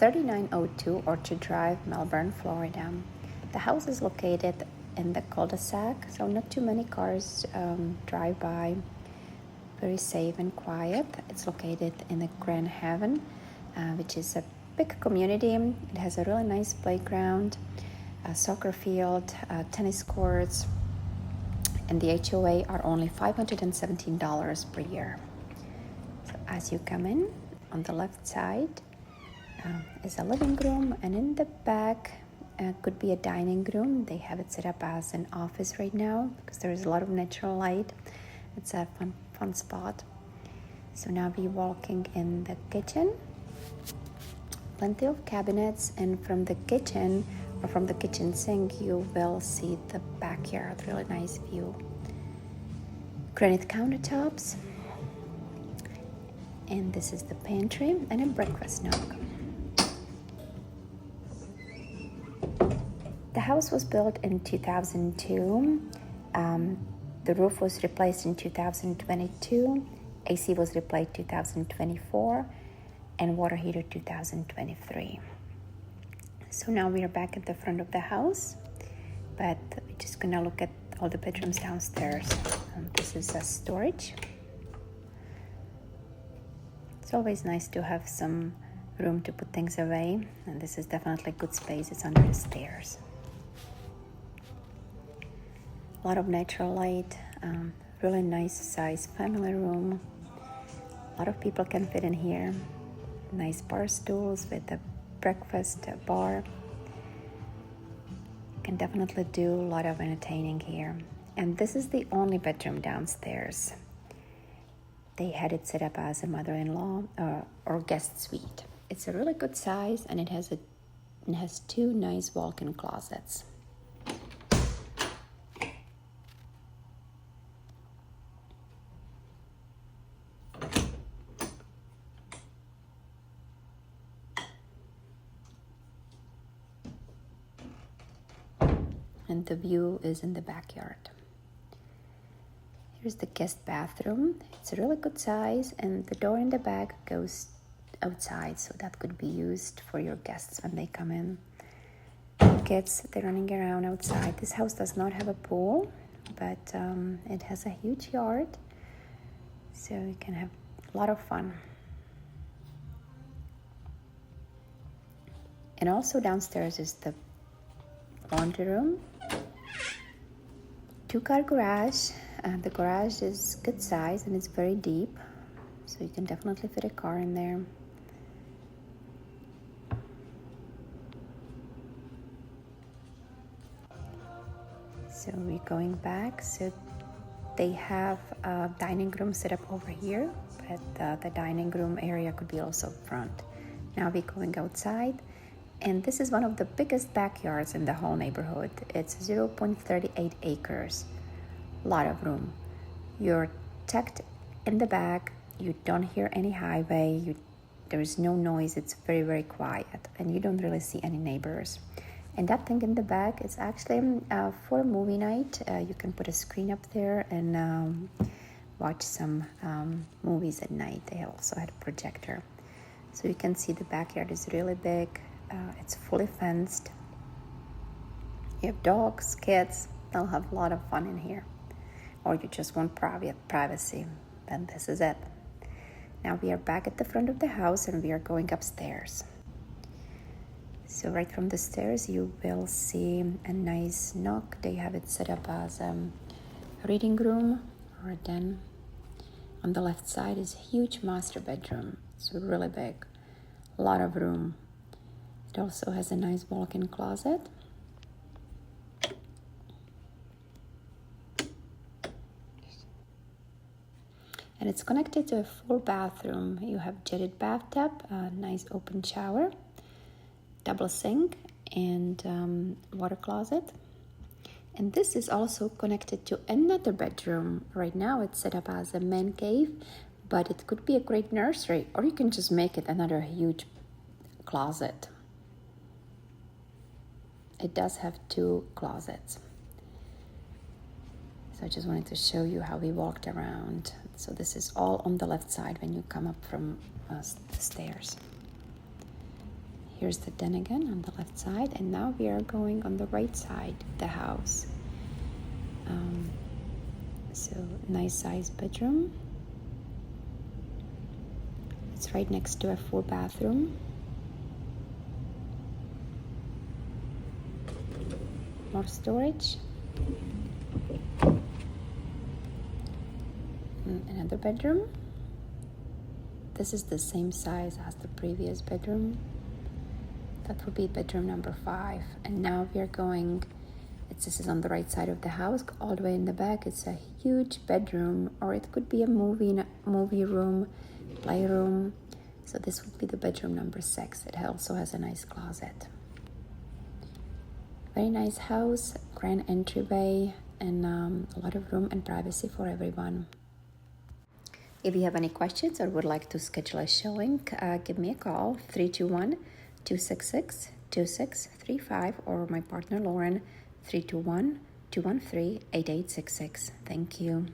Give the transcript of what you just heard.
3902 Orchard Drive, Melbourne, Florida. The house is located in the cul-de-sac, so not too many cars drive by. Very safe and quiet. It's located in the Grand Haven, which is a big community. It has a really nice playground, a soccer field, tennis courts, and the HOA are only $517 per year. So as you come in, on the left side is a living room, and in the back could be a dining room. They have it set up as an office right now because there is a lot of natural light. It's a fun spot. So now we're walking in the kitchen. Plenty of cabinets, and from the kitchen or from the kitchen sink you will see the backyard. Really nice view. Granite countertops, and this is the pantry and a breakfast nook. The house was built in 2002. The roof was replaced in 2022. AC was replaced 2024, and water heater 2023. So now we are back at the front of the house, but we're just gonna look at all the bedrooms downstairs. This is a storage. It's always nice to have some room to put things away, and this is definitely good space. It's under the stairs. A lot of natural light, really nice size family room. A lot of people can fit in here. Nice bar stools with a breakfast bar. Can definitely do a lot of entertaining here. And this is the only bedroom downstairs. They had it set up as a mother-in-law or guest suite. It's a really good size, and it has two nice walk-in closets. And the view is in the backyard. Here's the guest bathroom. It's a really good size, and the door in the back goes outside, so that could be used for your guests when they come in. Kids, they're running around outside. This house does not have a pool, but it has a huge yard, so you can have a lot of fun. And also downstairs is the laundry room. Two-car garage. The garage is good size and it's very deep, so you can definitely fit a car in there. So we're going back. So they have a dining room set up over here, but the dining room area could be also front. Now we're going outside. And this is one of the biggest backyards in the whole neighborhood. It's 0.38 acres. A lot of room. You're tucked in the back. You don't hear any highway. There's no noise. It's very, very quiet. And you don't really see any neighbors. And that thing in the back is actually for a movie night. You can put a screen up there and watch some movies at night. They also had a projector. So you can see the backyard is really big. It's fully fenced. You have dogs, kids. They'll have a lot of fun in here. Or you just want privacy, then this is it. Now we are back at the front of the house, and we are going upstairs. So right from the stairs you will see a nice nook. They have it set up as a reading room or a den. On the left side is a huge master bedroom. It's really big, a lot of room. It also has a nice walk-in closet. And it's connected to a full bathroom. You have jetted bathtub, a nice open shower, double sink, and water closet. And this is also connected to another bedroom. Right now it's set up as a man cave, but it could be a great nursery, or you can just make it another huge closet. It does have two closets. So I just wanted to show you how we walked around. So this is all on the left side when you come up from the stairs. here's the den again on the left side, and now we are going on the right side of the house. So nice sized bedroom. It's right next to a 4-bathroom. More storage. Another bedroom. This is the same size as the previous bedroom. That would be bedroom number 5. And now we are going, this is on the right side of the house, all the way in the back. It's a huge bedroom, or it could be a movie room, playroom. So this would be the bedroom number 6. It also has a nice closet. Very nice house, grand entryway, and a lot of room and privacy for everyone. If you have any questions or would like to schedule a showing, give me a call, 321-266-2635, or my partner Lauren, 321-213-8866. Thank you.